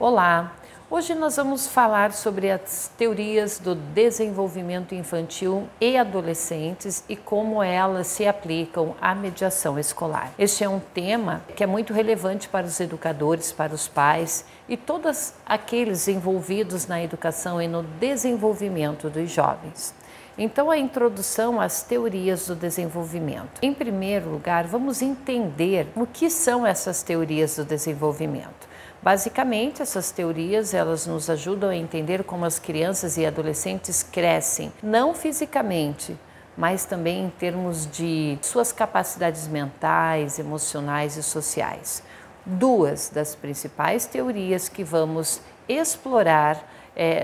Olá! Hoje nós vamos falar sobre as teorias do desenvolvimento infantil e adolescentes e como elas se aplicam à mediação escolar. Este é um tema que é muito relevante para os educadores, para os pais e todos aqueles envolvidos na educação e no desenvolvimento dos jovens. Então, a introdução às teorias do desenvolvimento. Em primeiro lugar, vamos entender o que são essas teorias do desenvolvimento. Basicamente, essas teorias elas nos ajudam a entender como as crianças e adolescentes crescem, não fisicamente, mas também em termos de suas capacidades mentais, emocionais e sociais. Duas das principais teorias que vamos explorar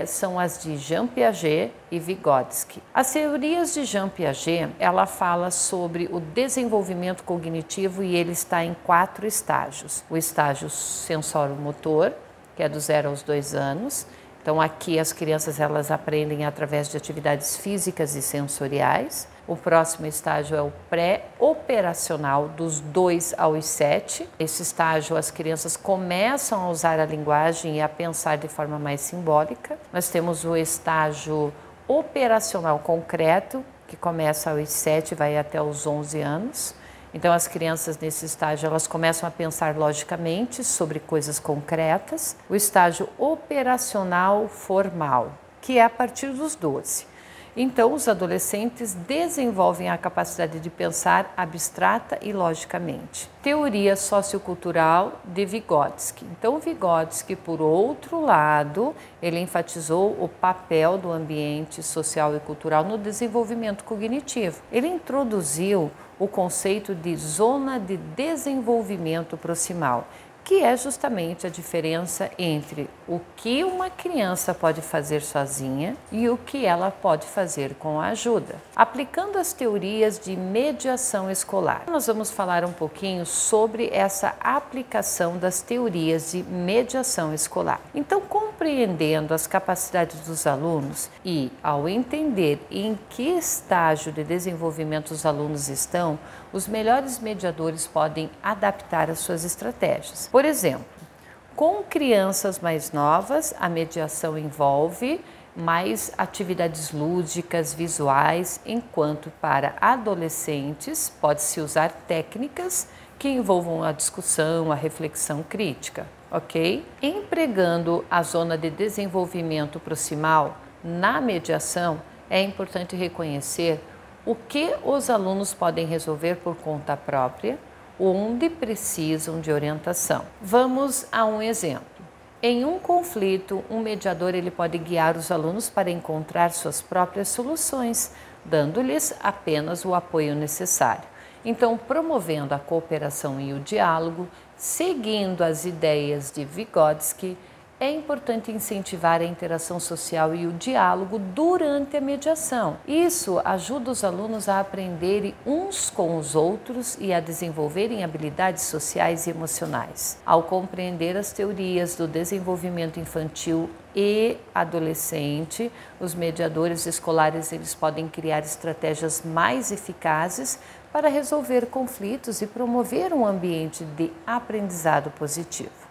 são as de Jean Piaget e Vygotsky. As teorias de Jean Piaget, ela fala sobre o desenvolvimento cognitivo e ele está em 4 estágios. O estágio sensório-motor, que é do 0 aos 2 anos. Então aqui as crianças elas aprendem através de atividades físicas e sensoriais. O próximo estágio é o pré-operacional, dos 2 aos 7. Esse estágio as crianças começam a usar a linguagem e a pensar de forma mais simbólica. Nós temos o estágio operacional concreto, que começa aos 7 e vai até os 11 anos. Então as crianças nesse estágio elas começam a pensar logicamente sobre coisas concretas. O estágio operacional formal, que é a partir dos 12. Então, os adolescentes desenvolvem a capacidade de pensar abstrata e logicamente. Teoria sociocultural de Vygotsky. Então, Vygotsky, por outro lado, ele enfatizou o papel do ambiente social e cultural no desenvolvimento cognitivo. Ele introduziu o conceito de zona de desenvolvimento proximal, que é justamente a diferença entre o que uma criança pode fazer sozinha e o que ela pode fazer com a ajuda. Aplicando as teorias de mediação escolar, nós vamos falar um pouquinho sobre essa aplicação das teorias de mediação escolar. Então, compreendendo as capacidades dos alunos e ao entender em que estágio de desenvolvimento os alunos estão, os melhores mediadores podem adaptar as suas estratégias. Por exemplo, com crianças mais novas, a mediação envolve mais atividades lúdicas, visuais, enquanto para adolescentes pode-se usar técnicas que envolvam a discussão, a reflexão crítica, ok? Empregando a zona de desenvolvimento proximal na mediação, é importante reconhecer o que os alunos podem resolver por conta própria, onde precisam de orientação. Vamos a um exemplo. Em um conflito, um mediador ele pode guiar os alunos para encontrar suas próprias soluções, dando-lhes apenas o apoio necessário. Então, promovendo a cooperação e o diálogo, seguindo as ideias de Vygotsky, é importante incentivar a interação social e o diálogo durante a mediação. Isso ajuda os alunos a aprenderem uns com os outros e a desenvolverem habilidades sociais e emocionais. Ao compreender as teorias do desenvolvimento infantil e adolescente, os mediadores escolares eles podem criar estratégias mais eficazes para resolver conflitos e promover um ambiente de aprendizado positivo.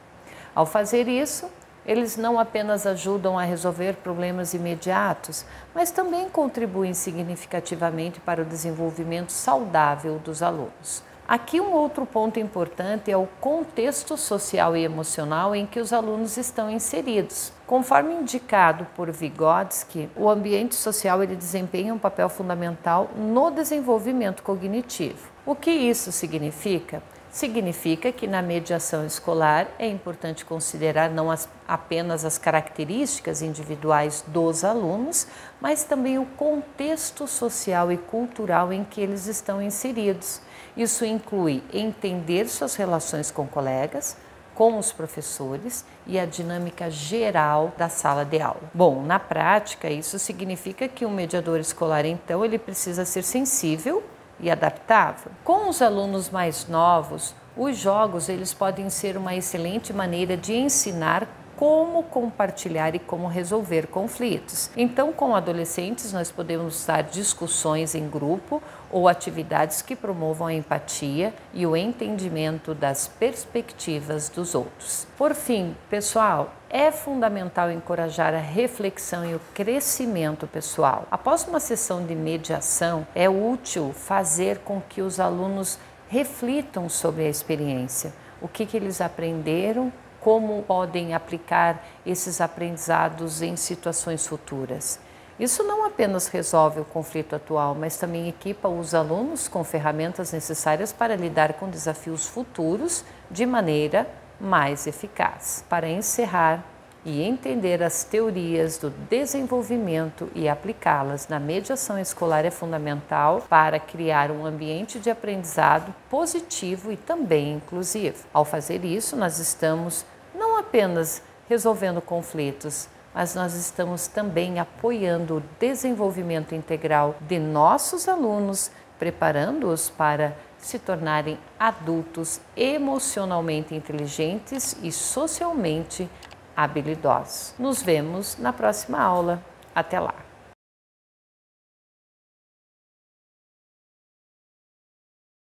Ao fazer isso, eles não apenas ajudam a resolver problemas imediatos, mas também contribuem significativamente para o desenvolvimento saudável dos alunos. Aqui um outro ponto importante é o contexto social e emocional em que os alunos estão inseridos. Conforme indicado por Vygotsky, o ambiente social ele desempenha um papel fundamental no desenvolvimento cognitivo. O que isso significa? Significa que na mediação escolar é importante considerar não apenas as características individuais dos alunos, mas também o contexto social e cultural em que eles estão inseridos. Isso inclui entender suas relações com colegas, com os professores e a dinâmica geral da sala de aula. Bom, na prática, isso significa que um mediador escolar, então, ele precisa ser sensível e adaptável. Com os alunos mais novos, os jogos eles podem ser uma excelente maneira de ensinar como compartilhar e como resolver conflitos. Então, com adolescentes, nós podemos usar discussões em grupo ou atividades que promovam a empatia e o entendimento das perspectivas dos outros. Por fim, pessoal, é fundamental encorajar a reflexão e o crescimento pessoal. Após uma sessão de mediação, é útil fazer com que os alunos reflitam sobre a experiência, o que eles aprenderam, como podem aplicar esses aprendizados em situações futuras. Isso não apenas resolve o conflito atual, mas também equipa os alunos com ferramentas necessárias para lidar com desafios futuros de maneira mais eficaz. Para encerrar e entender as teorias do desenvolvimento e aplicá-las na mediação escolar é fundamental para criar um ambiente de aprendizado positivo e também inclusivo. Ao fazer isso, nós estamos não apenas resolvendo conflitos, mas nós estamos também apoiando o desenvolvimento integral de nossos alunos, preparando-os para se tornarem adultos emocionalmente inteligentes e socialmente habilidosos. Nos vemos na próxima aula. Até lá!